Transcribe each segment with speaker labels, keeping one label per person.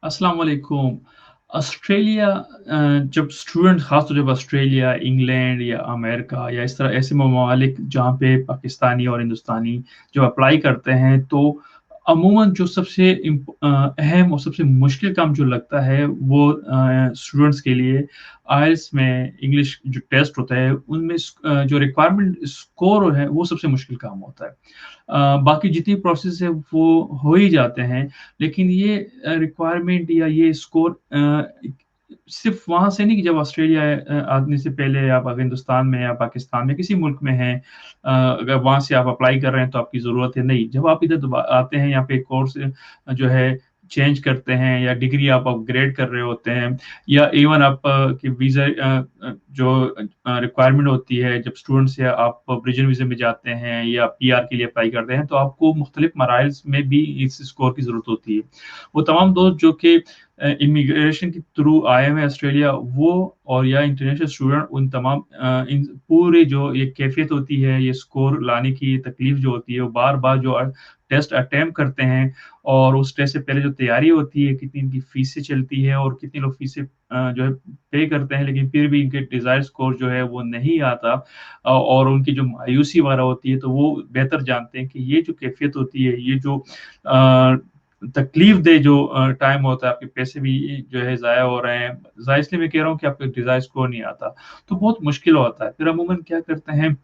Speaker 1: अस्सलाम वालेकुम। ऑस्ट्रेलिया जब स्टूडेंट ख़ासतौर जब ऑस्ट्रेलिया, इंग्लैंड या अमेरिका या इस तरह ऐसे ममालिक जहाँ पे पाकिस्तानी और हिंदुस्तानी जब अप्लाई करते हैं तो अमूमन जो सबसे अहम और सबसे मुश्किल काम जो लगता है वो स्टूडेंट्स के लिए आईएलटीएस में इंग्लिश जो टेस्ट होता है उनमें जो रिक्वायरमेंट स्कोर है वो सबसे मुश्किल काम होता है। बाकी जितनी प्रोसेस है वो हो ही जाते हैं, लेकिन ये रिक्वायरमेंट या ये स्कोर सिर्फ वहाँ से नहीं कि जब ऑस्ट्रेलिया आने से पहले आप अगर हिंदुस्तान में या पाकिस्तान में किसी मुल्क में हैं, अगर वहाँ से आप अप्लाई कर रहे हैं तो आपकी ज़रूरत है, नहीं। जब आप इधर आते हैं यहाँ पे कोर्स जो है चेंज करते हैं या डिग्री आप अपग्रेड कर रहे होते हैं या इवन आप की वीज़ा जो रिक्वायरमेंट होती है जब स्टूडेंट्स या आप ब्रिजन वीज़े में जाते हैं या पीआर के लिए अप्लाई करते हैं तो आपको मुख्तलिफ मराइल्स में भी इस स्कोर की ज़रूरत होती है। वो तमाम दोस्त जो कि इमिग्रेशन के थ्रू आए हुए ऑस्ट्रेलिया वो और या इंटरनेशनल स्टूडेंट उन तमाम इन पूरे जो ये कैफियत होती है ये स्कोर लाने की तकलीफ जो होती है वो बार बार जो टेस्ट अटैम्प्ट करते हैं और उस टेस्ट से पहले जो तैयारी होती है कितनी इनकी फीसें चलती है और कितने लोग फीसें जो है पे करते हैं लेकिन फिर भी इनके डिजायर स्कोर जो है वो नहीं आता और उनकी जो मायूसी वगैरह होती है तो वो बेहतर जानते हैं कि ये जो कैफियत होती है ये जो तकलीफ दे जो टाइम होता है आपके पैसे भी जो है ज़ाया हो रहे हैं ज़ाया इसलिए मैं कह रहा हूँ कि आपका डिजायर स्कोर नहीं आता तो बहुत मुश्किल होता है फिर अमूमन क्या करते हैं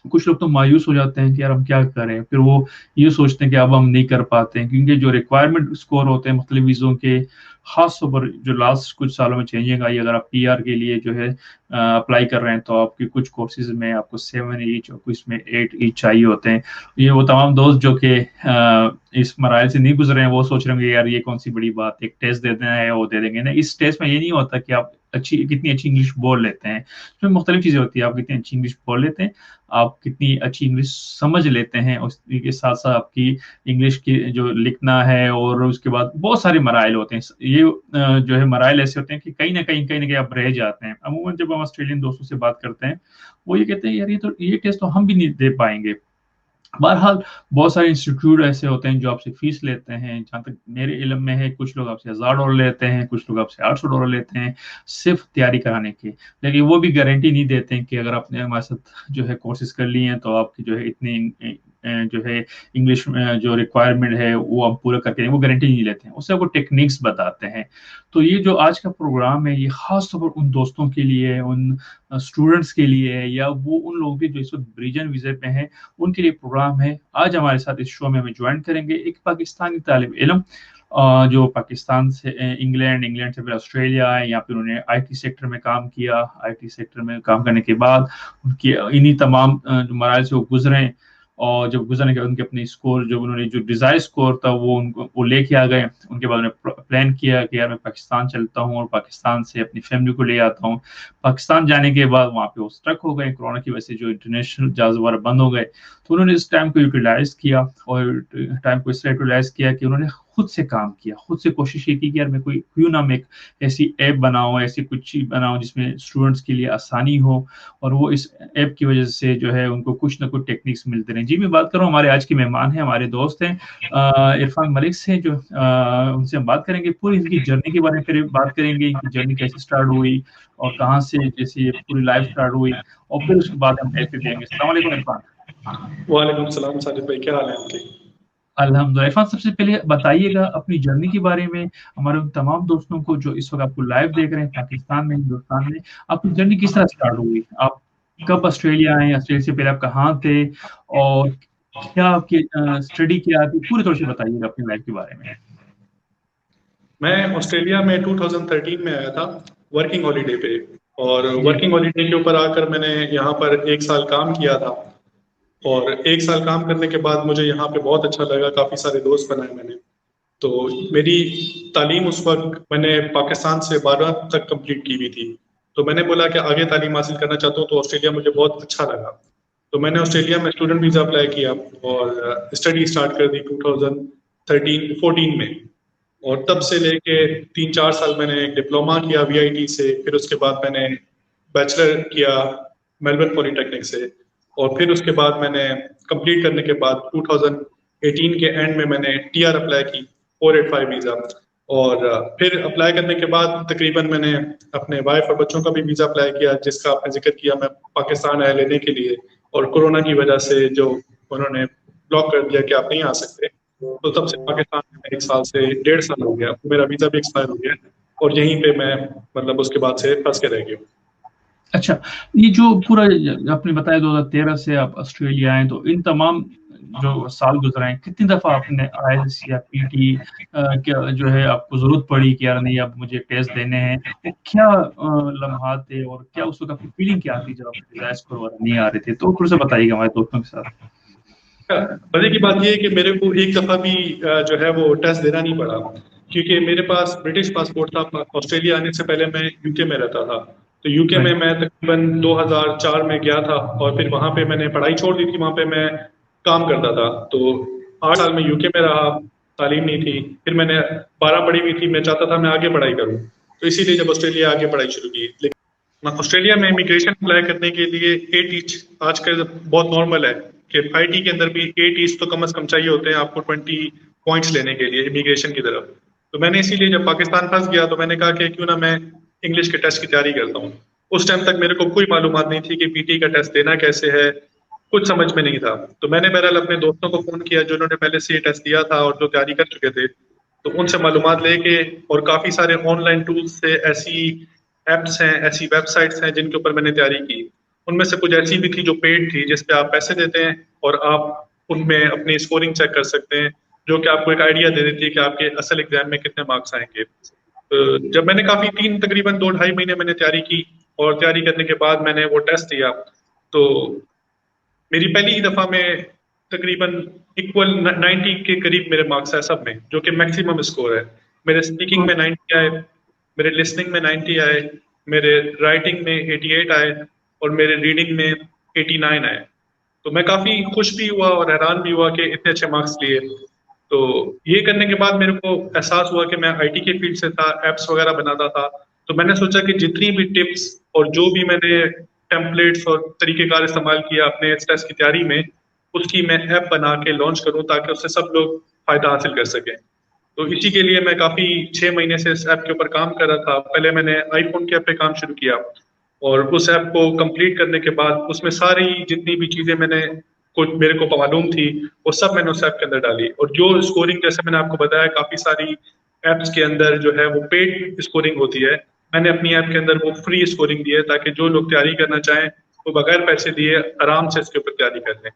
Speaker 1: कुछ लोग तो मायूस हो जाते हैं कि यार हम क्या करें फिर वो ये सोचते हैं कि अब हम नहीं कर पाते हैं क्योंकि जो रिक्वायरमेंट स्कोर होते हैं मुख्तलिफ वीज़ों के खास तौर पर जो लास्ट कुछ सालों में चेंजिंग आई अगर आप पीआर के लिए जो है अप्लाई कर रहे हैं तो आपके कुछ कोर्सेज में आपको 7 ईच और कुछ में 8 ईच चाहिए होते हैं ये वो तमाम दोस्त जो कि इस मराइल से नहीं गुजरे हैं वो सोच रहे होंगे यार ये कौन सी बड़ी बात एक टेस्ट दे देना है वो दे देंगे ना इस टेस्ट में ये नहीं होता कि आप कितनी अच्छी इंग्लिश बोल लेते हैं इसमें मुख्तलिफ चीज़ें होती है आप कितनी अच्छी इंग्लिश बोल लेते हैं आप कितनी अच्छी इंग्लिश समझ लेते हैं उसके साथ साथ आपकी इंग्लिश की जो लिखना है और उसके बाद बहुत सारे मराइल होते हैं ये जो है मराइल ऐसे होते हैं कि कहीं ना कहीं आप रह जाते हैं अमूमन जब हम ऑस्ट्रेलियन दोस्तों से बात करते हैं वो ये कहते हैं यार ये टेस्ट तो हम भी नहीं दे पाएंगे बहरहाल बहुत सारे इंस्टीट्यूट ऐसे होते हैं जो आपसे फीस लेते हैं जहाँ तक मेरे इल्म में है कुछ लोग आपसे $1000 लेते हैं कुछ लोग आपसे $800 लेते हैं सिर्फ तैयारी कराने की लेकिन वो भी गारंटी नहीं देते हैं कि अगर आपने हमारे साथ जो है कोर्सेज कर लिए हैं तो आपकी जो है इतनी जो है इंग्लिश में जो रिक्वायरमेंट है वो हम पूरा करके वो गारंटी नहीं लेते हैं उससे आपको टेक्निक्स बताते हैं तो ये जो आज का प्रोग्राम है ये खास तौर पर उन दोस्तों के लिए उन स्टूडेंट्स के लिए है या वो उन लोगों के जो इस वक्त ब्रिजन वीज़े पे हैं उनके लिए प्रोग्राम है आज हमारे साथ इस शो में हमें ज्वाइन करेंगे एक पाकिस्तानी तालिब इल्म जो पाकिस्तान से इंग्लैंड से फिर ऑस्ट्रेलिया आए यहाँ पे उन्होंने आईटी सेक्टर में काम किया आईटी सेक्टर में काम करने के बाद उनकी इन्हीं तमाम जो मराइल से वो गुजरे और जब गुजरने के बाद उनके अपने स्कोर जो उन्होंने जो डिजायर स्कोर था वो उनको वो लेके आ गए उनके बाद उन्होंने प्लान किया कि यार मैं पाकिस्तान चलता हूँ और पाकिस्तान से अपनी फैमिली को ले आता हूँ पाकिस्तान जाने के बाद वहाँ पे वो स्ट्रक हो गए कोरोना की वजह से जो इंटरनेशनल जहाज वगैरह बंद हो गए तो उन्होंने इस टाइम को यूटिलाइज किया और टाइम को इसलिए यूटिलाइज किया कि उन्होंने खुद से काम किया खुद से कोशिश ये की कि यार मैं कोई क्यों ना मैं एक ऐसी ऐप बनाऊं ऐसी कुछ चीज बनाऊं जिसमें स्टूडेंट्स के लिए आसानी हो और वो इस ऐप की वजह से जो है उनको कुछ ना कुछ टेक्निक्स मिलते रहे जी मैं बात कर रहा हूँ हमारे आज के मेहमान हैं हमारे दोस्त हैं इरफान मलिक से जो उनसे हम बात करेंगे पूरी इनकी जर्नी के बारे में फिर बात करेंगे इनकी जर्नी कैसे स्टार्ट हुई और कहाँ से जैसे ये पूरी लाइफ स्टार्ट हुई और फिर उसके बाद हम ऐप पे जाएंगे अस्सलाम वालेकुम इरफान
Speaker 2: वालेकुम सलाम साजिद भाई, क्या हाल है आपके?
Speaker 1: अल्हम्दुलिल्लाह इरफान सबसे पहले बताइएगा अपनी जर्नी के बारे में हमारे उन तमाम दोस्तों को जो इस वक्त आपको लाइव देख रहे हैं पाकिस्तान में हिंदुस्तान में आपकी जर्नी किस तरह स्टार्ट हुई आप कब ऑस्ट्रेलिया आए ऑस्ट्रेलिया से पहले आप कहाँ थे और क्या आपकी स्टडी क्या थी पूरी तरह से बताइएगा अपनी लाइफ के बारे में
Speaker 2: मैं ऑस्ट्रेलिया में 2013 में आया था वर्किंग हॉलीडे पे। और वर्किंग हॉलीडे के ऊपर आकर मैंने यहाँ पर 1 साल काम किया था। और 1 साल काम करने के बाद मुझे यहाँ पे बहुत अच्छा लगा, काफ़ी सारे दोस्त बनाए मैंने। तो मेरी तालीम उस वक्त मैंने पाकिस्तान से 12 तक कंप्लीट की हुई थी। तो मैंने बोला कि आगे तालीम हासिल करना चाहता हूँ, तो ऑस्ट्रेलिया मुझे बहुत अच्छा लगा। तो मैंने ऑस्ट्रेलिया में स्टूडेंट वीज़ा अप्लाई किया और स्टडी स्टार्ट कर दी 2014 में। और तब से लेके 3-4 साल मैंने डिप्लोमा किया वीआईटी से, फिर उसके बाद मैंने बैचलर किया मेलबर्न पॉलिटेक्निक से। और फिर उसके बाद मैंने कंप्लीट करने के बाद 2018 के एंड में मैंने टीआर अप्लाई की 485 वीज़ा। और फिर अप्लाई करने के बाद तकरीबन मैंने अपने वाइफ और बच्चों का भी वीज़ा अप्लाई किया, जिसका आपने जिक्र किया। मैं पाकिस्तान आया लेने के लिए, और कोरोना की वजह से जो उन्होंने ब्लॉक कर दिया कि आप नहीं आ सकते, तो तब से पाकिस्तान में 1 साल से 1.5 साल हो गया, मेरा वीज़ा भी एक्सपायर हो गया और यहीं पे मैं मतलब उसके बाद से फंस के रह गया हूँ।
Speaker 1: अच्छा, ये जो पूरा आपने बताया 2013 से आप ऑस्ट्रेलिया आए, तो इन तमाम जो साल गुज़रे हैं, कितनी दफ़ा आपने आईएलटीएस या पीटी क्या जो है आपको ज़रूरत पड़ी कि यार नहीं अब मुझे टेस्ट देने हैं? वो क्या लम्हात थे और क्या उस वक़्त आपकी फीलिंग क्या थी जब आपके रिज़ल्ट स्कोर वगैरह नहीं आ रहे थे? तो थोड़ा-सा बताइएगा हमारे दोस्तों के साथ।
Speaker 2: मजे की बात ये है कि मेरे को एक दफा भी जो है वो टेस्ट देना नहीं पड़ा, क्योंकि मेरे पास ब्रिटिश पासपोर्ट था। ऑस्ट्रेलिया आने से पहले मैं यूके में रहता था, तो यूके में
Speaker 1: राइट।
Speaker 2: मैं तकरीबन 2004 में गया था, और फिर वहां पे मैंने पढ़ाई छोड़ दी थी, वहां पे मैं काम करता था। तो 8 साल में यूके में रहा, तालीम नहीं थी। फिर मैंने 12 पढ़ी हुई थी, मैं चाहता था मैं आगे पढ़ाई करूँ, तो इसीलिए जब ऑस्ट्रेलिया आगे पढ़ाई शुरू की। लेकिन ऑस्ट्रेलिया में इमिग्रेशन अप्लाई करने के लिए 8 ईच आजकल बहुत नॉर्मल है कि आईटी के अंदर भी 8 ईच तो कम से कम चाहिए होते हैं आपको 20 पॉइंट्स लेने के लिए इमिग्रेशन की तरफ। तो मैंने इसीलिए जब पाकिस्तान फंस गया तो मैंने कहा कि क्यों ना मैं इंग्लिश के टेस्ट की तैयारी करता हूँ। उस टाइम तक मेरे को कोई मालूमात नहीं थी कि पीटी का टेस्ट देना कैसे है, कुछ समझ में नहीं था। तो मैंने बहरहाल अपने दोस्तों को फोन किया जिन्होंने पहले से ये टेस्ट दिया था और जो तैयारी कर चुके थे, तो उनसे मालूमात लेके, और काफी सारे ऑनलाइन टूल्स से ऐसी एप्स हैं, ऐसी वेबसाइट्स हैं जिनके ऊपर मैंने तैयारी की। उनमें से कुछ ऐसी भी थी जो पेड थी, जिस पे आप पैसे देते हैं और आप उनमें अपनी स्कोरिंग चेक कर सकते हैं, जो कि आपको एक आइडिया दे देती है कि आपके असल एग्जाम में कितने मार्क्स आएंगे। तो जब मैंने काफी तकरीबन 2 ढाई महीने मैंने तैयारी की, और तैयारी करने के बाद मैंने वो टेस्ट दिया, तो मेरी पहली ही दफा में तकरीबन इक्वल 90 के करीब मेरे मार्क्स आए सब में, जो कि मैक्सिमम स्कोर है। मेरे स्पीकिंग में 90 आए, मेरे लिसनिंग में 90 आए, मेरे राइटिंग में 88 आए, और मेरे रीडिंग में 89 आए। तो मैं काफी खुश भी हुआ और हैरान भी हुआ कि इतने अच्छे मार्क्स लिए। तो ये करने के बाद मेरे को एहसास हुआ कि मैं आईटी के फील्ड से था, एप्स वगैरह बनाता था। तो मैंने सोचा कि जितनी भी टिप्स और जो भी मैंने टेम्पलेट्स और तरीकेकार इस्तेमाल किया अपने इस टेस्ट की तैयारी में, उसकी मैं ऐप बना के लॉन्च करूं ताकि उससे सब लोग फायदा हासिल कर सकें। तो इसी के लिए मैं काफी 6 महीने से इस ऐप के ऊपर काम कर रहा था। पहले मैंने आईफोन के ऐप पे काम शुरू किया, और उस ऐप को कंप्लीट करने के बाद उसमें सारी जितनी भी चीजें मैंने कुछ मेरे को मालूम थी, वो सब मैंने उस ऐप के अंदर डाली। और जो स्कोरिंग, जैसे मैंने आपको बताया, काफी सारी एप्स के अंदर जो है वो पेड स्कोरिंग होती है। मैंने अपनी ऐप के अंदर वो फ्री स्कोरिंग दी है, ताकि जो लोग तैयारी करना चाहें वो बगैर पैसे दिए आराम से इसके ऊपर तैयारी कर लें।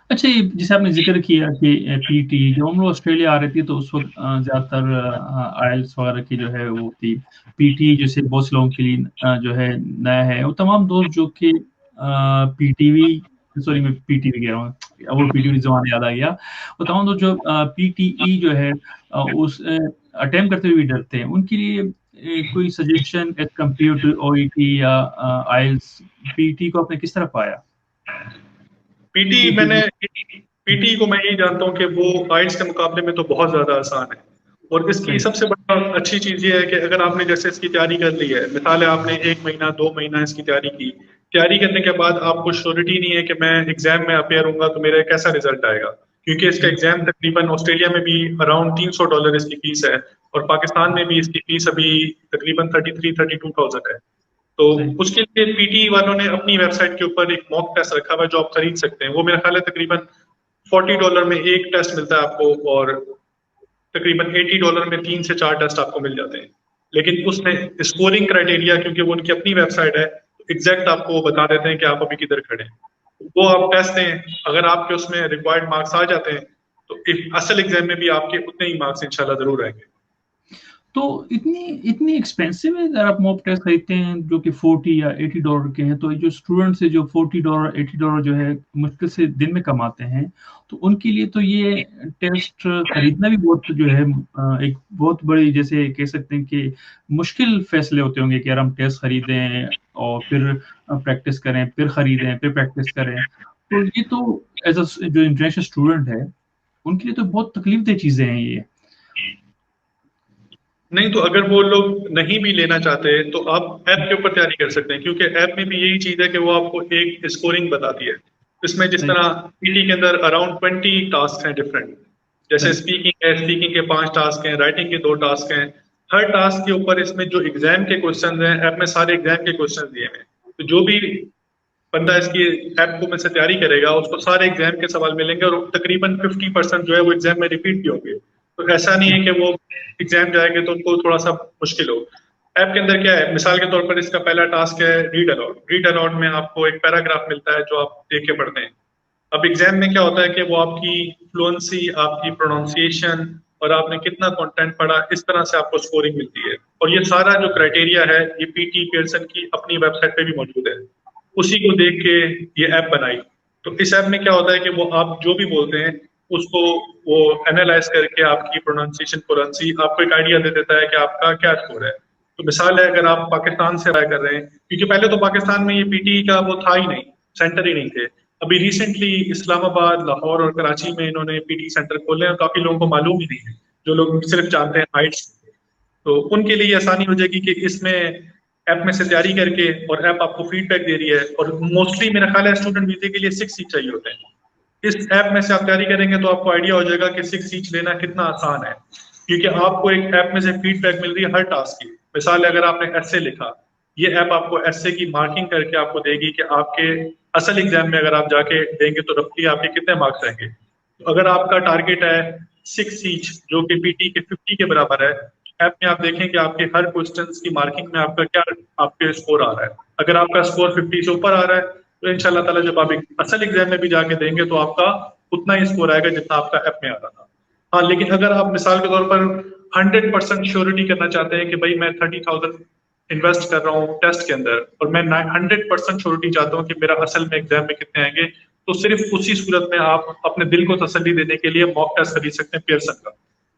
Speaker 1: अच्छा, ये जैसे आपने ज़िक्र किया कि पीटी जब हम लोग ऑस्ट्रेलिया आ रहे थे तो उस वक़्त ज़्यादातर आईएलटीएस वगैरह की जो है वो थी। पीटी जैसे बहुत से लोगों के लिए जो है नया है। वो तमाम दोस्त जो कि पीटीवी सॉरी मैं पीटीवी कह रहा हूँ, अब वो पीटीवी ज़माना याद आ गया। वो तमाम दोस्त जो पीटीई जो है उस अटेम्प्ट करते हुए भी डरते हैं। उनके लिए कोई suggestion as compare to OET या आईएलटीएस पीटी को आपने किस तरह पाया?
Speaker 2: पीटी को मैं यही जानता हूँ कि वो आइल्स के मुकाबले में तो बहुत ज्यादा आसान है। और इसकी
Speaker 1: राइट।
Speaker 2: सबसे बड़ा अच्छी चीज ये है कि अगर आपने जैसे इसकी तैयारी कर ली है, मिसाल है आपने 1 महीना 2 महीना इसकी तैयारी की, तैयारी करने के बाद आपको श्योरिटी नहीं है कि मैं एग्जाम में अपेयर होऊंगा तो मेरा कैसा रिजल्ट आएगा, क्योंकि इसका
Speaker 1: राइट।
Speaker 2: एग्जाम तकरीबन ऑस्ट्रेलिया में भी अराउंड $300 इसकी फीस है, और पाकिस्तान में भी इसकी फीस अभी तकरीबन 33-32,000 है। तो
Speaker 1: राइट।
Speaker 2: उसके लिए पीटी वालों ने अपनी वेबसाइट के ऊपर एक मॉक टेस्ट रखा हुआ है जो आप खरीद सकते हैं। वो मेरा ख्याल है तकरीबन $40 में एक टेस्ट मिलता है आपको, और तकरीबन $80 में 3 से 4 टेस्ट आपको मिल जाते हैं। लेकिन उसमें स्कोरिंग क्राइटेरिया, क्योंकि वो उनकी अपनी वेबसाइट है, एग्जैक्ट आपको वो बता देते हैं कि आप अभी किधर खड़े हैं। वो आप टेस्ट दें, अगर आपके उसमें रिक्वायर्ड मार्क्स आ जाते हैं तो असल एग्जाम में भी आपके उतने ही मार्क्स इंशाल्लाह जरूर आएंगे।
Speaker 1: तो इतनी इतनी एक्सपेंसिव है अगर आप मॉक टेस्ट खरीदते हैं जो कि 40 या $80 के हैं, तो ये जो स्टूडेंट्स है जो $40 $80 जो है मुश्किल से दिन में कमाते हैं, तो उनके लिए तो ये टेस्ट खरीदना भी बहुत जो है एक बहुत बड़ी जैसे कह सकते हैं कि मुश्किल फैसले होते होंगे कि यार हम टेस्ट खरीदें और फिर प्रैक्टिस करें, फिर खरीदें, फिर प्रैक्टिस करें। तो ये तो एज़ अ जो इंटरनेशनल स्टूडेंट है, उनके लिए तो बहुत तकलीफ-देह चीज़ें हैं ये।
Speaker 2: नहीं, तो अगर वो लोग नहीं भी लेना चाहते तो आप ऐप के ऊपर तैयारी कर सकते हैं, क्योंकि ऐप में भी यही चीज है कि वो आपको एक स्कोरिंग बताती है। इसमें जिस
Speaker 1: राइट।
Speaker 2: तरह पीटी के अंदर अराउंड 20 टास्क हैं डिफरेंट, जैसे
Speaker 1: सही।
Speaker 2: स्पीकिंग है, स्पीकिंग के 5 टास्क हैं, राइटिंग के 2 टास्क हैं। हर टास्क के ऊपर इसमें जो एग्जाम के क्वेश्चन हैं, ऐप में सारे एग्जाम के क्वेश्चन दिए हुए हैं। तो जो भी बंदा इसकी ऐप को में से तैयारी करेगा, उसको सारे एग्जाम के सवाल मिलेंगे और तकरीबन 50% जो है वो एग्जाम में रिपीट भी होंगे। तो ऐसा नहीं है कि वो एग्जाम जाएंगे तो उनको थोड़ा सा मुश्किल हो। ऐप के अंदर क्या है, मिसाल के तौर पर इसका पहला टास्क है रीड अलाउड। रीड अलाउड में आपको एक पैराग्राफ मिलता है जो आप देख के पढ़ते हैं। अब एग्जाम में क्या होता है कि वो आपकी फ्लुएंसी, आपकी प्रोनाउंसिएशन और आपने कितना कंटेंट पढ़ा, इस तरह से आपको स्कोरिंग मिलती है। और ये सारा जो क्राइटेरिया है, ये पीटी पियर्सन की अपनी वेबसाइट पे भी मौजूद है। उसी को देख के ये ऐप बनाई। तो इस ऐप में क्या होता है कि वो आप जो भी बोलते हैं उसको वो एनालाइज करके आपकी प्रोनाउंसिएशन, फ्लुएंसी आपको एक आइडिया दे देता है कि आपका क्या स्कोर है। तो मिसाल है, अगर आप पाकिस्तान से अप्लाई कर रहे हैं, क्योंकि पहले तो पाकिस्तान में ये पीटी का वो था ही नहीं, सेंटर ही नहीं थे। अभी रिसेंटली इस्लामाबाद, लाहौर और कराची में इन्होंने पीटी सेंटर खोले हैं और काफी लोगों को मालूम ही नहीं है, जो लोग सिर्फ जानते हैं हाइट्स। तो उनके लिए ये आसानी हो जाएगी कि इसमें ऐप में से तैयारी करके, और ऐप आपको फीडबैक दे रही है। और मोस्टली मेरा ख्याल है स्टूडेंट वीजे के लिए 6 सीट चाहिए होते हैं। इस ऐप में से आप तैयारी करेंगे तो आपको आइडिया हो जाएगा कि 6 सीट लेना कितना आसान है, क्योंकि आपको एक ऐप में से फीडबैक मिल रही है हर टास्क की। मिसाल है, अगर आपने एस्से लिखा, ये ऐप आपको एस्से की मार्किंग करके आपको देगी कि आपके असल एग्जाम में अगर आप जाके देंगे तो रफली आपके कितने मार्क्स रहेंगे। तो अगर आपका टारगेट है 6 सीट जो कि पीटी के 50 के बराबर है, ऐप में आप देखें कि आपके हर क्वेश्चन की मार्किंग में आपका क्या आपके स्कोर आ रहा है। अगर आपका स्कोर 50 से ऊपर आ रहा है तो इंशाल्लाह ताला जब आप असल एग्जाम में भी जाके देंगे तो आपका उतना ही स्कोर आएगा जितना आपका ऐप में आ रहा था। हाँ, लेकिन अगर आप मिसाल के तौर पर 100% श्योरिटी करना चाहते हैं कि भाई मैं 30,000 इन्वेस्ट कर रहा हूँ टेस्ट के अंदर और मैं 100% श्योरिटी चाहता हूँ कि मेरा असल में एग्जाम में कितने आएंगे, तो सिर्फ उसी सूरत में आप अपने दिल को तसल्ली देने के लिए मॉक टेस्ट खरीद सकते हैं पियर्सन का,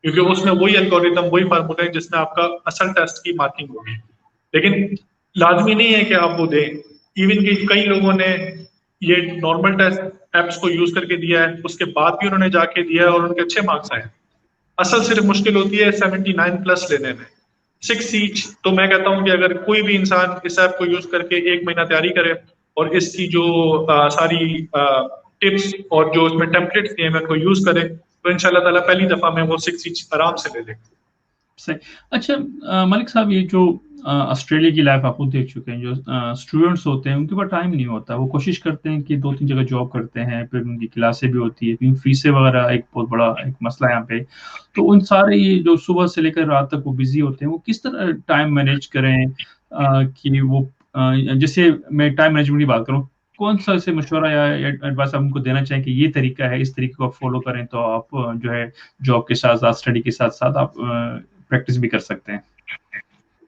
Speaker 2: क्योंकि उसमें वही एल्गोरिदम, वही फार्मूला है जिसमें आपका असल टेस्ट की मार्किंग होगी। लेकिन लाजमी नहीं है कि आप वो दें। इवन कि कई लोगों ने ये नॉर्मल टेस्ट एप्स को यूज करके दिया है, उसके बाद भी उन्होंने जाके दिया है और उनके अच्छे मार्क्स आए। असल सिर्फ मुश्किल होती है 79 प्लस लेने में। 6 सीट तो मैं कहता हूँ कि अगर कोई भी इंसान इस ऐप को यूज करके 1 महीना तैयारी करे और इसकी जो सारी टिप्स और जो इसमें टेम्पलेट्स दिए हैं उनको यूज करे, तो इंशाल्लाह ताला पहली दफा में वो 6 सीट आराम से ले लेंगे।
Speaker 1: सही। अच्छा, मलिक साहब, ये जो ऑस्ट्रेलिया की लाइफ आप खुद देख चुके हैं, जो स्टूडेंट्स होते हैं उनके पास टाइम नहीं होता, वो कोशिश करते हैं कि 2-3 जगह जॉब करते हैं, फिर उनकी क्लासें भी होती है, क्योंकि फीसें वगैरह एक बहुत बड़ा एक मसला है यहाँ पे। तो उन सारे ये जो सुबह से लेकर रात तक वो बिजी होते हैं, वो किस तरह टाइम मैनेज करें कि वो जैसे मैं टाइम मैनेजमेंट की बात करूँ, कौन सा ऐसे मशवरा या एडवाइस आप उनको देना चाहें कि ये तरीका है, इस तरीके को आप फॉलो करें तो आप जो है जॉब के साथ साथ, स्टडी के साथ साथ आप प्रैक्टिस भी कर सकते हैं?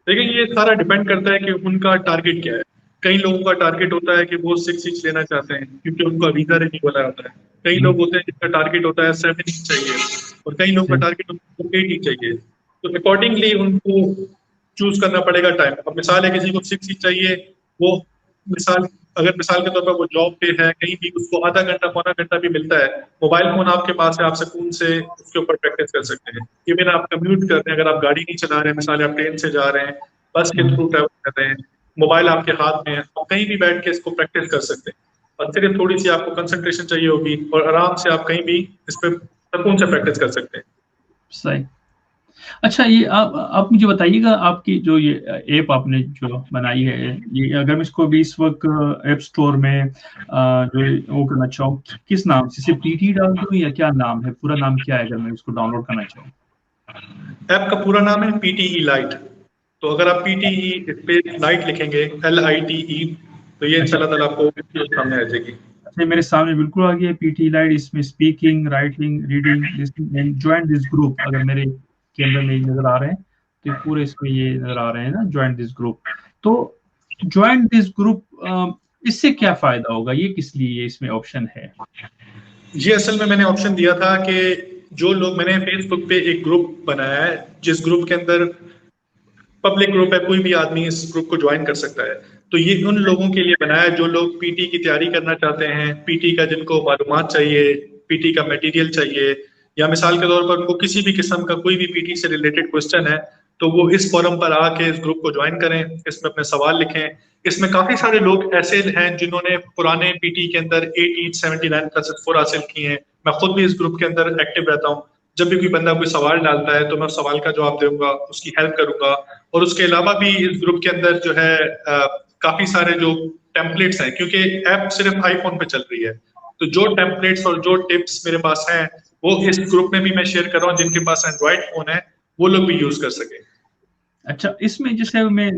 Speaker 2: देखिए, ये सारा डिपेंड करता है कि उनका टारगेट क्या है। कई लोगों का टारगेट होता है कि वो 6 इंच लेना चाहते हैं क्योंकि उनका वीजा रिन्यूअल वाला होता है। कई लोग होते हैं जिनका टारगेट होता है 7 इंच चाहिए, और कई लोगों का
Speaker 1: सही।
Speaker 2: टारगेट होता है 8 इंच चाहिए। तो अकॉर्डिंगली उनको चूज करना पड़ेगा टाइम। अब मिसाल है, किसी को 6 इंच चाहिए, वो मिसाल अगर मिसाल के तौर पर वो जॉब पे है कहीं भी, उसको आधा घंटा पौना घंटा भी मिलता है, मोबाइल फोन आपके पास है, आप सुकून से उसके ऊपर प्रैक्टिस कर सकते हैं। इवन आप कम्यूट कर रहे हैं, अगर आप गाड़ी नहीं चला रहे हैं, मिसाल आप ट्रेन से जा रहे हैं, बस के थ्रू ट्रैवल कर रहे हैं, मोबाइल आपके हाथ में है, आप कहीं भी बैठ के इसको प्रैक्टिस कर सकते हैं। और सिर्फ थोड़ी सी आपको कंसंट्रेशन चाहिए होगी और आराम से आप कहीं भी इस पर सुकून से प्रैक्टिस कर सकते हैं।
Speaker 1: सही। अच्छा, ये आप मुझे बताइएगा, आपकी जो ये ऐप आपने जो बनाई है, ये अगर मैं इसको भी इस वक्त ऐप स्टोर में जो वो करना चाहूँ, किस नाम से, सिर्फ पीटी डाल दूँ या क्या नाम है, पूरा नाम क्या है अगर मैं इसको डाउनलोड करना चाहूँ?
Speaker 2: ऐप का पूरा नाम है पीटीई लाइट। तो अगर आप पीटीई पे लाइट लिखेंगे, LITE, तो ये
Speaker 1: अच्छा।
Speaker 2: इंशाल्लाह ताला आपको सामने आ जाएगी।
Speaker 1: अच्छा, मेरे सामने बिल्कुल आ गया पीटी लाइट, इसमें speaking, writing, reading, listening and join this group, अगर मेरे कैमरे में नजर आ रहे हैं तो ये पूरे इसमें ये नजर आ रहे हैं ना, ज्वाइन दिस ग्रुप। तो ज्वाइन दिस ग्रुप, इससे क्या फायदा होगा, ये किस लिए इसमें ऑप्शन है?
Speaker 2: ये असल में मैंने ऑप्शन दिया था कि जो लोग, मैंने फेसबुक पे एक ग्रुप बनाया है जिस ग्रुप के अंदर पब्लिक ग्रुप है, कोई भी आदमी इस ग्रुप को ज्वाइन कर सकता है। तो ये उन लोगों के लिए बनाया है जो लोग पीटी की तैयारी करना चाहते हैं, पीटी का जिनको मालूमात चाहिए, पीटी का मटेरियल चाहिए, या मिसाल के तौर पर उनको किसी भी किस्म का कोई भी पीटी से रिलेटेड क्वेश्चन है, तो वो इस फोरम पर आके इस ग्रुप को ज्वाइन करें, इसमें अपने सवाल लिखें। इसमें काफी सारे लोग ऐसे हैं जिन्होंने पुराने पीटी के अंदर 8 ईच 79 प्लस 4 हासिल किए हैं। मैं खुद भी इस ग्रुप के अंदर एक्टिव रहता हूँ। जब भी कोई बंदा कोई सवाल डालता है तो मैं उस सवाल का जवाब दूंगा, उसकी हेल्प करूंगा। और उसके अलावा भी इस ग्रुप के अंदर जो है काफी सारे जो टेम्पलेट्स हैं, क्योंकि ऐप सिर्फ आईफोन पे चल रही है, तो जो टेम्पलेट्स और जो टिप्स मेरे पास हैं वो इस ग्रुप में भी मैं शेयर कर रहा हूँ। जिनके पास एंड्रॉइड फोन है वो लोग भी यूज कर सके।
Speaker 1: अच्छा, इसमें जैसे मैं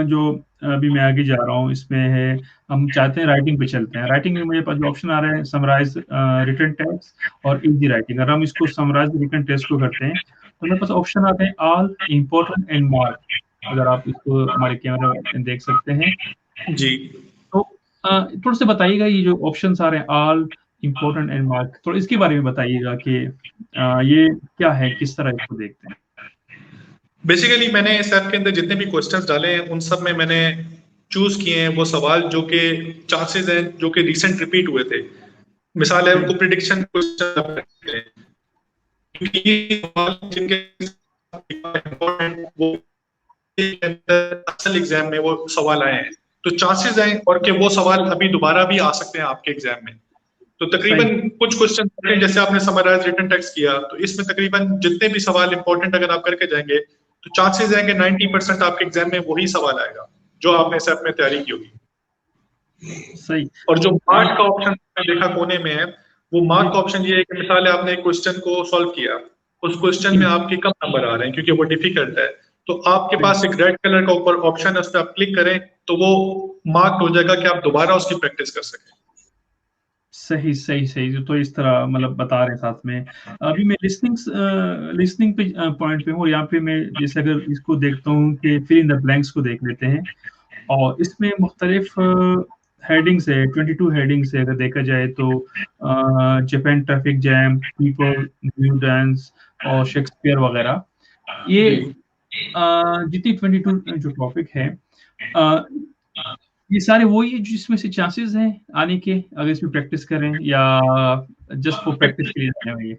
Speaker 1: जो अभी मैं आगे जा रहा हूँ, इसमें है हम चाहते हैं राइटिंग पे चलते हैं। राइटिंग में मेरे पास जो ऑप्शन आ रहा है समराइज रिटन टेक्स्ट और इजी राइटिंग। अगर हम इसको समराइज रिटन टेक्स्ट को करते हैं तो मेरे पास ऑप्शन आते हैं ऑल इम्पोर्टेंट एंड मार्क। अगर आप इसको हमारे कैमरा में देख सकते हैं
Speaker 2: जी
Speaker 1: तो थोड़ा सा बताइएगा, ये जो ऑप्शंस आ रहे हैं ऑल इम्पोर्टेंट एंड मार्क, थोड़ा इसके बारे में बताइएगा कि ये क्या है, किस तरह इसको देखते हैं।
Speaker 2: बेसिकली मैंने इस ऐप के अंदर जितने भी क्वेश्चंस डाले हैं उन सब में मैंने चूज किए हैं वो सवाल जो कि चांसेस हैं जो कि रिसेंट रिपीट हुए थे। मिसाल है उनको प्रिडिक्शन क्वेश्चन, क्योंकि ये सवाल जिनके वो असल एग्जाम में वो सवाल आए हैं, तो चांसेस हैं और कि वो सवाल अभी दोबारा भी आ सकते हैं आपके एग्जाम में। तो तकरीबन कुछ क्वेश्चन जैसे आपने समराइज रिटन टेक्स्ट किया, तो इसमें तकरीबन जितने भी सवाल इंपॉर्टेंट अगर आप करके जाएंगे तो चांसेस हैं कि 90% आपके एग्जाम में वही सवाल आएगा जो आपने इस ऐप में तैयारी की होगी।
Speaker 1: सही।
Speaker 2: और जो मार्क का ऑप्शन देखा कोने में है, वो मार्क का ऑप्शन ये है कि मिसाल है आपने एक क्वेश्चन को सॉल्व किया, उस क्वेश्चन में आपके कम नंबर आ रहे हैं क्योंकि वो डिफिकल्ट है, तो आपके पास एक रेड कलर का ऊपर ऑप्शन है, उस पर आप क्लिक करें तो वो मार्क हो जाएगा कि आप दोबारा उसकी प्रैक्टिस कर सकें।
Speaker 1: सही सही सही, तो इस तरह मतलब बता रहे हैं साथ में। अभी मैं लिसनिंग पे पॉइंट पे हूँ। यहाँ पे मैं जैसे अगर इसको देखता हूँ कि फिल इन द ब्लैंक्स को देख लेते हैं, और इसमें मुख्तलिफ हेडिंग्स है, 22 हेडिंग्स है अगर देखा जाए तो। Japan traffic jam, people, new dance और शेक्सपियर वगैरह, ये जितनी 22 जो टॉपिक है, ये सारे वही है जिसमें से चांसेस हैं आने के, अगर इसमें प्रैक्टिस करें, या जस्ट फॉर प्रैक्टिस के लिए जाने हुए हैं?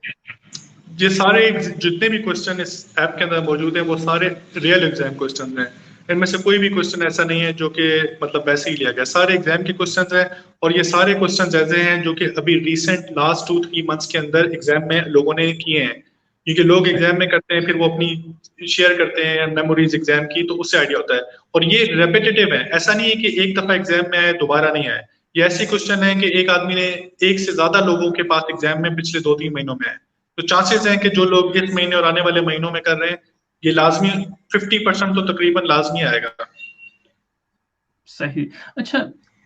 Speaker 2: ये सारे जितने भी क्वेश्चन इस ऐप के अंदर मौजूद हैं वो सारे रियल एग्जाम क्वेश्चन हैं। इनमें से कोई भी क्वेश्चन ऐसा नहीं है जो कि मतलब वैसे ही लिया गया, सारे एग्जाम के क्वेश्चन हैं। और ये सारे क्वेश्चन ऐसे हैं जो कि अभी रिसेंट लास्ट 2-3 मंथ्स के अंदर एग्जाम में लोगों ने किए हैं, क्योंकि लोग एग्जाम में करते हैं फिर वो अपनी शेयर करते हैं मेमोरीज एग्जाम की, तो उससे आइडिया होता है। और ये रेपिटेटिव है, ऐसा नहीं है कि एक दफा एग्जाम में आए दोबारा नहीं आए। ये ऐसे क्वेश्चन है कि एक आदमी ने एक से ज्यादा लोगों के पास एग्जाम में पिछले 2-3 महीनों में आए, तो चांसेस हैं कि जो लोग इस महीने और आने वाले महीनों में कर रहे हैं ये लाजमी 50% तो तकरीबन लाजमी आएगा।
Speaker 1: सही। अच्छा,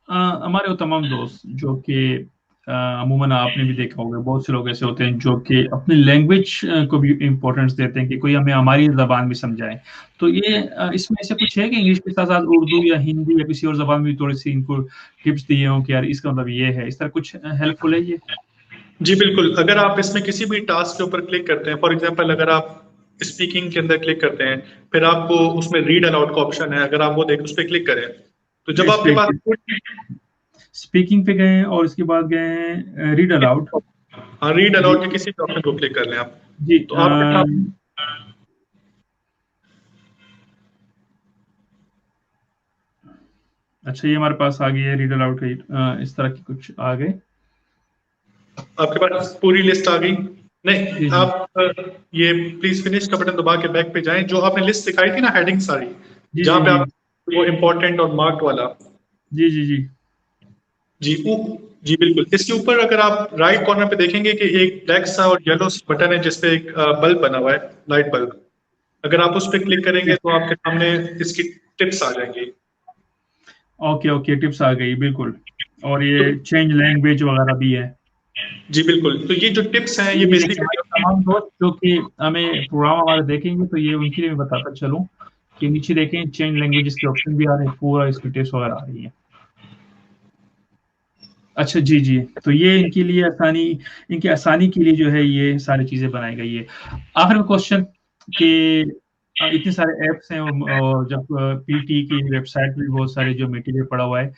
Speaker 1: हमारे वो तमाम दोस्त जो कि अमूमन आपने भी देखा होगा, बहुत से लोग ऐसे होते हैं जो कि अपनी लैंग्वेज को भी इम्पोर्टेंस देते हैं कि कोई हमें हमारी जबान भी समझाए। तो ये इसमें ऐसे कुछ है कि इंग्लिश के साथ साथ उर्दू या हिंदी या किसी और जबान में भी थोड़ी सी इनको टिप्स दिए हों कि यार इसका मतलब ये है, इस तरह कुछ हेल्पफुल है ये?
Speaker 2: जी बिल्कुल, अगर आप इसमें किसी भी टास्क के ऊपर क्लिक करते हैं, फॉर एग्जांपल अगर आप स्पीकिंग के अंदर क्लिक करते हैं, फिर आपको उसमें रीड अलाउड का ऑप्शन है, अगर आप वो देख उस पर क्लिक करें तो जब आपके पास
Speaker 1: स्पीकिंग पे गए और इसके बाद गए हैं रीड अलाउड।
Speaker 2: हाँ, रीड अलाउड के किसी भी ऑप्शन को क्लिक कर लें आप,
Speaker 1: जी।
Speaker 2: तो आपके सामने
Speaker 1: अच्छा, ये हमारे पास आ गई है रीड अलाउड का, इस तरह की कुछ आ गए।
Speaker 2: आपके पास पूरी लिस्ट आ गई? नहीं,
Speaker 1: जी
Speaker 2: आप ये प्लीज फिनिश का बटन दबा के बैक पे जाएं, जो आपने लिस्ट दिखाई थी ना हेडिंग सारी,
Speaker 1: जी
Speaker 2: जहाँ
Speaker 1: जी
Speaker 2: पे
Speaker 1: जी
Speaker 2: आप वो इम्पोर्टेंट और मार्क्ड वाला,
Speaker 1: जी जी जी
Speaker 2: जी जी बिल्कुल, इसके ऊपर अगर आप राइट कॉर्नर पे देखेंगे कि एक ब्लैक सा और येलो बटन है जिसपे एक बल्ब बना हुआ है, लाइट बल्ब। अगर आप उस पर क्लिक करेंगे तो आपके सामने इसकी टिप्स आ जाएंगी।
Speaker 1: ओके ओके, टिप्स आ गई बिल्कुल। और
Speaker 2: तो
Speaker 1: ये चेंज लैंग्वेज वगैरह भी है।
Speaker 2: जी बिल्कुल, तो ये जो टिप्स हैं ये
Speaker 1: ये देखिए, हमारे
Speaker 2: बेसिकली
Speaker 1: तमाम दोस्त जो कि हमें प्रोग्राम हमारे देखेंगे तो ये उनके लिए मैं बताता चलूँ कि नीचे देखें चेंज लैंग्वेजेस के ऑप्शन भी आ रहे हैं, पूरा इसकी टिप्स वगैरह आ रही है। अच्छा जी जी, तो ये इनके लिए आसानी, इनकी आसानी के लिए जो है ये सारी चीजें बनाई गई है। आखिर में क्वेश्चन कि इतने सारे ऐप्स हैं, और जब पीटी की वेबसाइट पे भी बहुत सारे जो मटेरियल पड़ा हुआ है,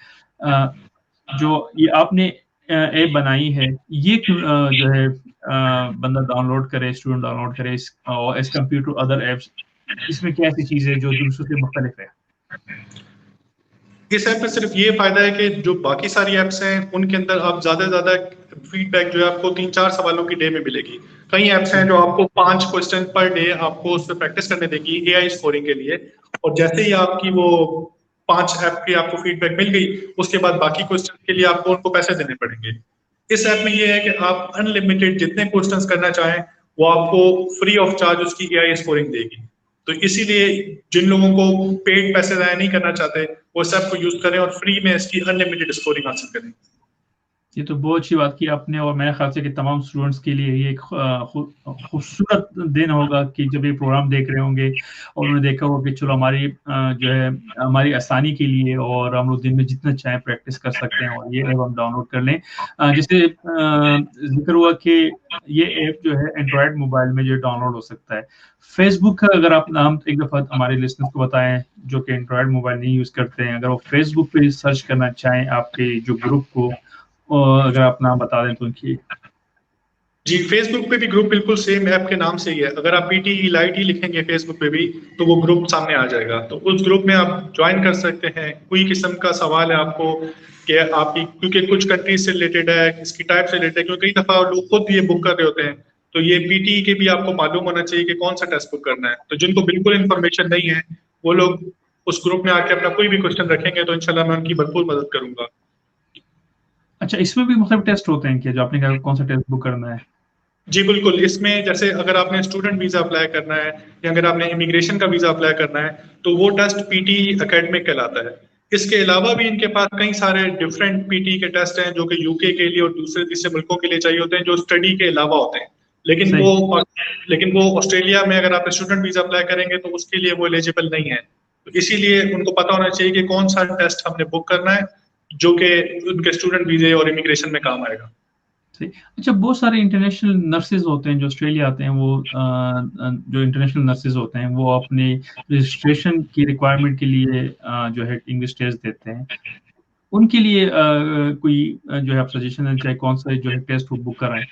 Speaker 1: जो ये आपने ऐप बनाई है, ये क्यों जो है बंदा डाउनलोड करे, स्टूडेंट डाउनलोड करे as compare to other apps, इसमें क्या ऐसी चीज है जो दूसरों से मुख्तलिफ है?
Speaker 2: इस ऐप में सिर्फ ये फायदा है कि जो बाकी सारी ऐप्स हैं उनके अंदर आप ज्यादा से ज्यादा फीडबैक जो है आपको 3-4 सवालों की डे में मिलेगी। कई ऐप्स हैं जो आपको 5 क्वेश्चन पर डे आपको उस पर प्रैक्टिस करने देगी एआई स्कोरिंग के लिए, और जैसे ही आपकी वो 5 ऐप की आपको फीडबैक मिल गई उसके बाद बाकी क्वेश्चन के लिए आपको उनको पैसे देने पड़ेंगे। इस ऐप में ये है कि आप अनलिमिटेड जितने क्वेश्चंस करना चाहें वो आपको फ्री ऑफ चार्ज उसकी एआई स्कोरिंग देगी। तो इसीलिए जिन लोगों को पेड पैसे जाया नहीं करना चाहते वो इस ऐप को यूज करें और फ्री में इसकी अनलिमिटेड स्कोरिंग हासिल करें।
Speaker 1: ये तो बहुत अच्छी बात की आपने, और मेरे ख्याल से कि तमाम स्टूडेंट्स के लिए ये एक खूबसूरत दिन होगा कि जब ये प्रोग्राम देख रहे होंगे और उन्होंने देखा होगा कि चलो हमारी जो है हमारी आसानी के लिए, और हम लोग दिन में जितना चाहें प्रैक्टिस कर सकते हैं और ये ऐप हम डाउनलोड कर लें। जैसे जिक्र हुआ कि ये ऐप जो है एंड्रॉयड मोबाइल में जो डाउनलोड हो सकता है। फेसबुक का अगर आप नाम एक दफ़ा हमारे लिसनर्स को बताएं जो कि एंड्रॉयड मोबाइल नहीं यूज़ करते हैं, अगर वो फेसबुक पे सर्च करना चाहें आपके जो ग्रुप को, और अगर आप नाम बता दें तो उनकी।
Speaker 2: जी, फेसबुक पे भी ग्रुप बिल्कुल सेम ऐप के नाम से ही है। अगर आप पीटीई लाइट ही लिखेंगे फेसबुक पे भी तो वो ग्रुप सामने आ जाएगा, तो उस ग्रुप में आप ज्वाइन कर सकते हैं। कोई किस्म का सवाल है आपको कि आपकी, क्योंकि कुछ कंट्रीज से रिलेटेड है, इसकी टाइप से रिलेटेड है, क्योंकि कई दफा लोग खुद ये बुक कर रहे होते हैं, तो ये पीटीई के भी आपको मालूम होना चाहिए कि कौन सा टेस्ट बुक करना है। तो जिनको बिल्कुल इन्फॉर्मेशन नहीं है वो लोग उस ग्रुप में आके अपना कोई भी क्वेश्चन रखेंगे तो इंशाल्लाह मैं उनकी भरपूर मदद करूंगा।
Speaker 1: अच्छा, इसमें भी मुख्तलिफ टेस्ट होते हैं क्या, जो आपने कहा कौन सा टेस्ट बुक करना है?
Speaker 2: जी बिल्कुल, इसमें जैसे अगर आपने स्टूडेंट वीजा अप्लाई करना है या अगर आपने इमिग्रेशन का वीजा अप्लाई करना है तो वो टेस्ट पीटी एकेडमिक कहलाता है। इसके अलावा भी इनके पास कई सारे डिफरेंट पीटी के टेस्ट हैं जो कि यूके के लिए और दूसरे तीसरे मुल्कों के लिए चाहिए होते हैं, जो स्टडी के अलावा होते हैं। लेकिन
Speaker 1: सही।
Speaker 2: वो लेकिन वो ऑस्ट्रेलिया में अगर आप स्टूडेंट वीजा अप्लाई करेंगे तो उसके लिए वो एलिजिबल नहीं है। तो इसीलिए उनको पता होना चाहिए कि कौन सा टेस्ट हमने बुक करना है जो कि उनके स्टूडेंट वीजे और इमिग्रेशन में काम आएगा।
Speaker 1: सही। अच्छा, बहुत सारे इंटरनेशनल नर्सेज होते हैं जो ऑस्ट्रेलिया आते हैं, वो जो इंटरनेशनल नर्सेज होते हैं वो अपने रजिस्ट्रेशन की रिक्वायरमेंट के लिए जो है इंग्लिश टेस्ट देते हैं। उनके लिए कोई जो है आप सजेशन देना चाहे कौन सा जो है टेस्ट वो बुक कराएं?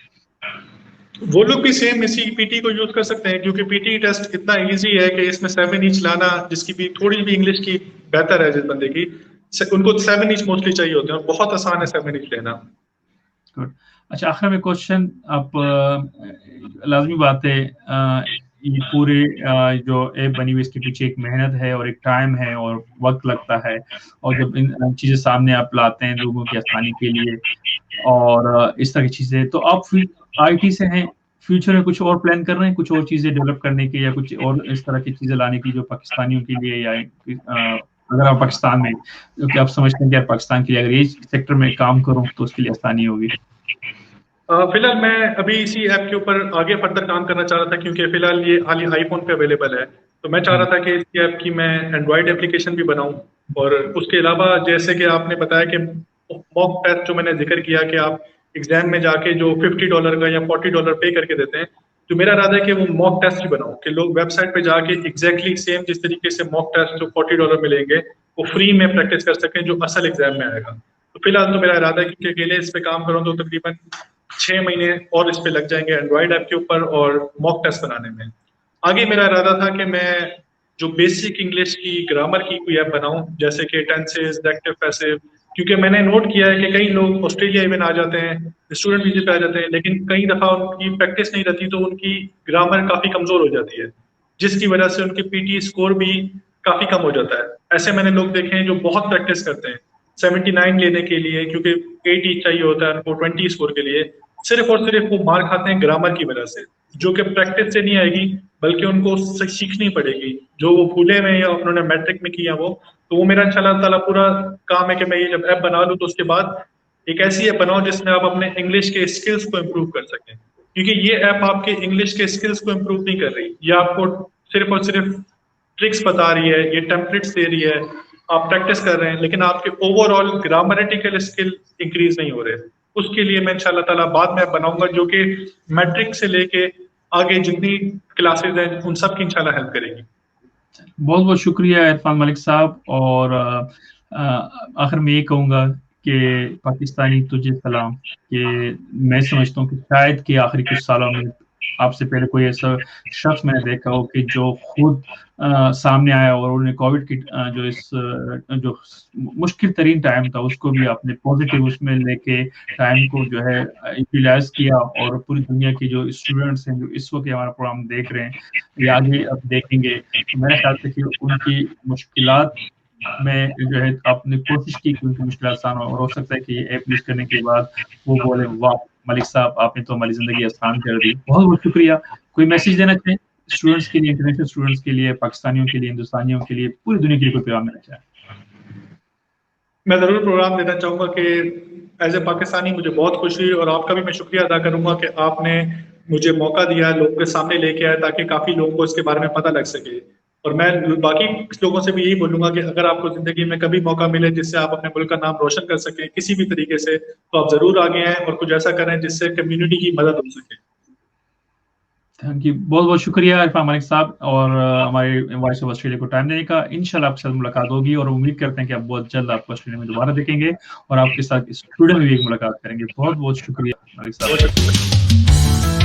Speaker 2: वो लोग भी सेम इसी पीटी को यूज कर सकते हैं, क्योंकि पीटी टेस्ट इतना इजी है कि इसमें 7 इंच लाना, जिसकी भी थोड़ी भी इंग्लिश की बेहतर है जिस बंदे की, उनको 7 इंच मोस्टली चाहिए होते हैं, बहुत आसान है 7 इंच लेना।
Speaker 1: गुड। अच्छा, आखिर में क्वेश्चन, आप लाजमी बात है, ये पूरे जो ऐप बनी हुई इसके पीछे एक मेहनत है और एक टाइम है और वक्त लगता है, और जब इन चीजें सामने आप लाते हैं लोगों की आसानी के लिए और इस तरह की चीजें, तो आप आईटी से हैं, फ्यूचर में कुछ और प्लान कर रहे हैं, कुछ और चीजें डेवलप करने की या कुछ और इस तरह की चीजें लाने की जो पाकिस्तानियों के लिए, या अगर आप पाकिस्तान में, क्योंकि आप समझते हैं कि यार पाकिस्तान के लिए अगर ये सेक्टर में काम करूं तो उसके लिए आसानी होगी?
Speaker 2: फिलहाल मैं अभी इसी ऐप के ऊपर आगे फर्दर काम करना चाह रहा था, क्योंकि फिलहाल ये खाली आईफोन पे अवेलेबल है। तो मैं चाह रहा था कि इस ऐप की मैं एंड्रॉयड एप्लीकेशन भी बनाऊं, और उसके अलावा जैसे कि आपने बताया कि मॉक टेस्ट जो मैंने जिक्र किया कि आप एग्जाम में जाके जो $50 का या $40 पे करके देते हैं, तो मेरा इरादा है कि वो मॉक टेस्ट ही बनाऊं कि लोग वेबसाइट पे जाके एग्जैक्टली सेम जिस तरीके से मॉक टेस्ट जो $40 मिलेंगे वो फ्री में प्रैक्टिस कर सकें जो असल एग्जाम में आएगा। तो फिलहाल तो मेरा इरादा है, क्योंकि अकेले इस पे काम करूँ तो तकरीबन 6 महीने और इस पे लग जाएंगे एंड्रॉयड ऐप के ऊपर और मॉक टेस्ट बनाने में। आगे मेरा इरादा था कि मैं जो बेसिक इंग्लिश की ग्रामर की कोई ऐप बनाऊं, जैसे कि टेंसेस, एक्टिव, पैसिव, क्योंकि मैंने नोट किया है कि कई लोग ऑस्ट्रेलिया इवन आ जाते हैं, स्टूडेंट वीजे पे आ जाते हैं, लेकिन कई दफा उनकी प्रैक्टिस नहीं रहती तो उनकी ग्रामर काफी कमजोर हो जाती है, जिसकी वजह से उनके पीटी स्कोर भी काफी कम हो जाता है। ऐसे मैंने लोग देखे हैं जो बहुत प्रैक्टिस करते हैं 79 लेने के लिए, क्योंकि 80 चाहिए होता है उनको 20 स्कोर के लिए, सिर्फ और सिर्फ वो मार खाते हैं ग्रामर की वजह से, जो कि प्रैक्टिस से नहीं आएगी बल्कि उनको सीखनी पड़ेगी, जो वो भूले में या उन्होंने मैट्रिक में किया वो। तो वो मेरा इंशाल्लाह ताला पूरा काम है कि मैं ये जब ऐप बना लूँ तो उसके बाद एक ऐसी ऐप बनाओ जिसमें आप अपने इंग्लिश के स्किल्स को इम्प्रूव कर सकें, क्योंकि ये ऐप आपके इंग्लिश के स्किल्स को इम्प्रूव नहीं कर रही, ये आपको सिर्फ और सिर्फ ट्रिक्स बता रही है, ये टेम्पलेट्स दे रही है, आप प्रैक्टिस कर रहे हैं, लेकिन आपके ओवरऑल ग्रामेटिकल स्किल इंक्रीज नहीं हो रहे। उसके लिए मैं इंशाल्लाह ताला बाद में बनाऊंगा जो कि मैट्रिक से लेके आगे जितनी क्लासेस हैं उन सब की इंशाल्लाह हेल्प करेगी।
Speaker 1: बहुत बहुत शुक्रिया इरफान मलिक साहब, और आखिर में ये कहूँगा कि पाकिस्तानी तुझे सलाम, कि मैं समझता हूँ कि शायद कि आखिरी कुछ सालों में आपसे पहले कोई ऐसा शख्स मैंने देखा हो कि जो खुद सामने आया और उन्होंने कोविड की जो मुश्किल तरीन टाइम था उसको भी आपने पॉजिटिव उसमें लेके टाइम को जो है यूटिलाइज किया और पूरी दुनिया के जो स्टूडेंट्स हैं जो इस वक्त हमारा प्रोग्राम देख रहे हैं या आगे अब देखेंगे, तो मेरा ख्याल था कि उनकी मुश्किलात में जो है आपने कोशिश की कि उनकी मुश्किल आसान हो और हो सकता है कि ये ऐप यूज़ करने के बाद वो बोले वाह! मलिक साहब आपने तो हमारी ज़िंदगी आसान कर दी। बहुत-बहुत शुक्रिया। कोई मैसेज देना चाहें स्टूडेंट्स के लिए, इंटरनेशनल स्टूडेंट्स के लिए, पाकिस्तानियों के लिए, हिंदुस्तानियों के लिए, पूरी दुनिया के लिए कोई पैगाम देना चाहें?
Speaker 2: मैं ज़रूर प्रोग्राम देना चाहूँगा कि एज़ ए पाकिस्तानी मुझे बहुत खुशी हुई और आपका भी मैं शुक्रिया अदा करूँगा कि आपने मुझे मौका दिया, लोगों के सामने लेके आए ताकि काफ़ी लोगों को इसके बारे में पता लग सके। और मैं बाकी लोगों से भी यही बोलूँगा कि अगर आपको ज़िंदगी में कभी मौका मिले जिससे आप अपने मुल्क का नाम रोशन कर सकें, किसी भी तरीके से, तो आप ज़रूर आगे आएँ और कुछ ऐसा करें जिससे कम्युनिटी की मदद हो सके।
Speaker 1: Thank you. बहुत-बहुत शुक्रिया इरफान मलिक साहब और हमारे वॉइस ऑफ ऑस्ट्रेलिया को टाइम देने का। इंशाल्लाह आपसे मुलाकात होगी और उम्मीद करते हैं कि आप बहुत जल्द आपको ऑस्ट्रेलिया में दोबारा देखेंगे और आपके साथ स्टूडियो में भी एक मुलाकात करेंगे। बहुत-बहुत शुक्रिया मलिक साहब।
Speaker 2: बहुत शुक्रिया।